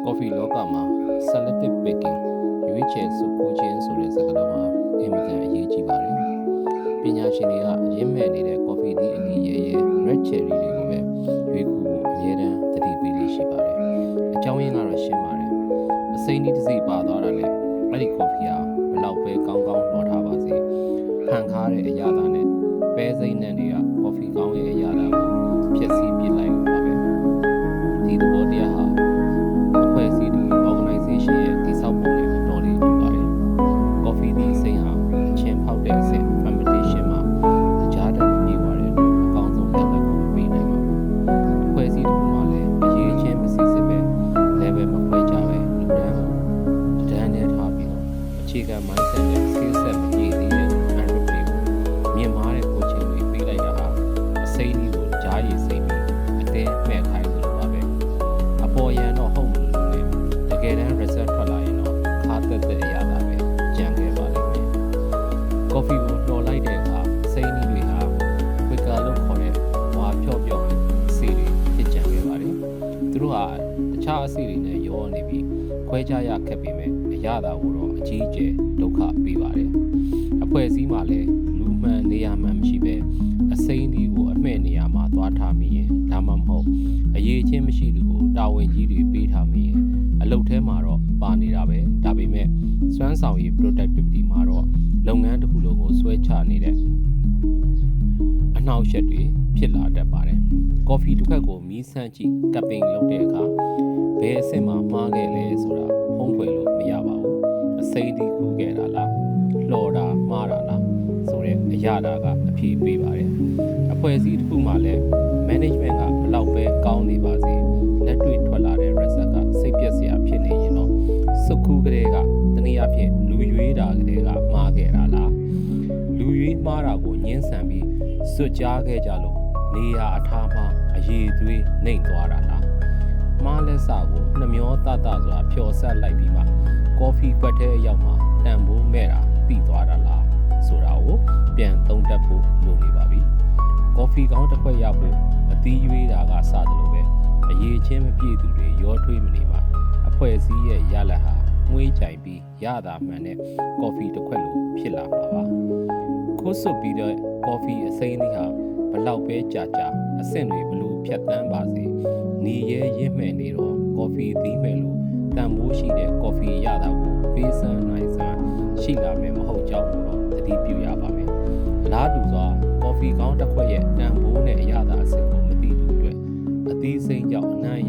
Coffee လောကမှာ selective picking ရွေးချယ်စုခိုးခြင်းဆိုတဲ့စကားလုံးဟာအင်မတန်အရေးကြီးပါတယ်။ပညာရှင်တွေကရင်းမဲ့နေတဲ့ coffee သီးအနီးရဲ red cherry တွေကိုပဲရွေးခုဖို့အမြဲတမ်းသတိပေးလေးရှိပါတယ်။အကြောင်းရင်းကတော့ရှင်းပါတယ်။အစိမ်းဒီတစ်စိပါသွားတာနဲ့အဲ့ဒီ coffee ဟာဘလောက်ပဲကောင်းကောင်းလော်ထားပါစေ။ဖန်ခါတဲ့အရာသာနဲ့ပဲစိမ့်နဲ့တွေက coffee ကောင်းရဲ့အရာသာကိုဖျက်ဆီးပစ်လိုက်လို့ပါပဲ။ဒီသဘောတရားဟာအဖွဲ့အစည်းတွေ organization ရဲ့တည်ဆောက်ပုံတွေတော်တော်လေးတူပါတယ်။ coffee ဒီစိမ်းဟာအချင်းဖောက်တဲ့အဆင့် fermentation မှာကြားတက်ပြေးသွားတဲ့အတွက်အကောင်းဆုံးလက်သက်ကိုမပေးနိုင်ပါဘူး။အဖွဲ့အစည်းတစ်ခုမှလည်းအရေးချင်းမစစ်စစ်ပဲ level မခွဲကြပဲလူတန်းကိုတန်းနဲ့ထားပြီးတော့အခြေခံ mindset နဲ့ skill set မပြည့်သေးတဲ့ candidate တွေကိုမြင့်မားတဲ့ coaching တွေပေးလိုက်တာဟာအစိမ်းကြီးကိုကြားရည်စိမ့်ပြီးအသေးမဲ့ခိုင်းလို့ပါပဲ။အပေါ်ရန်တော့ဟုတ်မလို့လေတကယ်တမ်း result ထွက်လာရင်တော့ခါသက်သက်အရာသာပဲကြံခဲ့ပါလိမ့်မယ်။ coffee ကိုတော်လိုက်တဲ့အခါစိမ်းကြီးတွေဟာ quicker လို့ခေါ်တဲ့ဟွာဖြော့အဆီတွေဖြစ်ကြံခဲ့ပါတယ်။သူတို့ဟာတခြားအဆီတွေနဲ့ရောနေပြီးခွဲခြားရခက်ပေမဲ့အရာသာကိုတော့အကြီးအကျယ်ဒုက္ခပေးပါတယ်။အဖွဲ့အစည်းမှာလည်းလူမှန်နေရာမှန်မရှိပဲအစိမ်းကြီးကိုအမှဲ့နေရာမှာသွားထားမိရင်ဒါမှမဟုတ်အရေးချင်းမရှိသူကိုတာဝန်ကြီးတွေပေးထားမိရင်အလုပ်ထဲမှာတော့ပါနေတာပဲဒါပေမဲ့စွမ်းဆောင်ရည် productivity မှာတော့လုပ်ငန်းတစ်ခုလုံးကိုဆွဲချနေတဲ့အနှောက်အယှက်တွေဖြစ်လာတတ်ပါတယ်။ coffee တစ်ခွက်ကိုမီးဆန်းကြည့် cupping လုပ်တဲ့အခါဘယ်အဆင့်မှာမှားခဲ့လဲဆိုတာဖုံးကွယ်လို့မရပါဘူး။အစိမ်းတီးခူးခဲ့တာလားလှော်တာမှားတာလားဆိုတဲ့အရာတာကအဖြေပေးပါတယ်။အဖွဲ့အစည်းတစ်ခုမှလည်း management ကဘလောက်ပဲကောင်းနေပါစေလက်တွေ့ထွက်လာတဲ့ result ကစိတ်ပျက်စရာဖြစ်နေရင်တော့စုခူးကလေးကတနည်းအားဖြင့်လူရွေးတာကလေးကမှားခဲ့တာလားလူရွေးမှားတာကိုညှင်းဆန်ပြီးစွတ်ကြားခဲ့ကြလို့နေရာအထားမှာအရေးသွေးနှိမ်သွားတာလားမှားလက်စာကိုနှမျောတတစွာဖျော်ဆက်လိုက်ပြီးမှကော်ဖီကွက်ထဲအရောက်မှတန်ဖိုးမဲ့တာသိသွားတာလားဆိုတာကိုပြန်သုံးသပ်ဖို့လိုနေပါပြီကော်ဖီကောင်းတစ်ခွက်ရဖို့အသီးရွေးတာကစသလိုပဲအရေးချင်းမပြည့်သူတွေရောထွေးမနေပါအဖွဲ့အစည်းရဲ့ရလဒ်ဟာငွေကြိုင်ပြီးရတာမှန်တဲ့ကော်ဖီတစ်ခွက်လိုဖြစ်လာမှာပါခိုးစွတ်ပြီးတော့ကော်ဖီအစိမ်းလေးဟာဘလောက်ပဲကြာအဆင့်တွေဘလို့ဖြတ်တန်းပါစေနေရဲရင့်မဲ့နေတော့ကော်ဖီသီးမဲ့လို့တန်မိုးရှိတဲ့ကော်ဖီရတာကိုပေးစမ်းနိုင်စွာရှိလာမယ်မဟုတ်ကြောင်းကိုတော့သတိပြုရပါမယ်အလားတူစွာကော်ဖီကောင်းတစ်ခွက်ရဲ့တန်ဖိုးနဲ့အရသာအဆင့်ကိုမသိသူအတွက်အသီးစိမ်းကြောင့်အနံ့ရ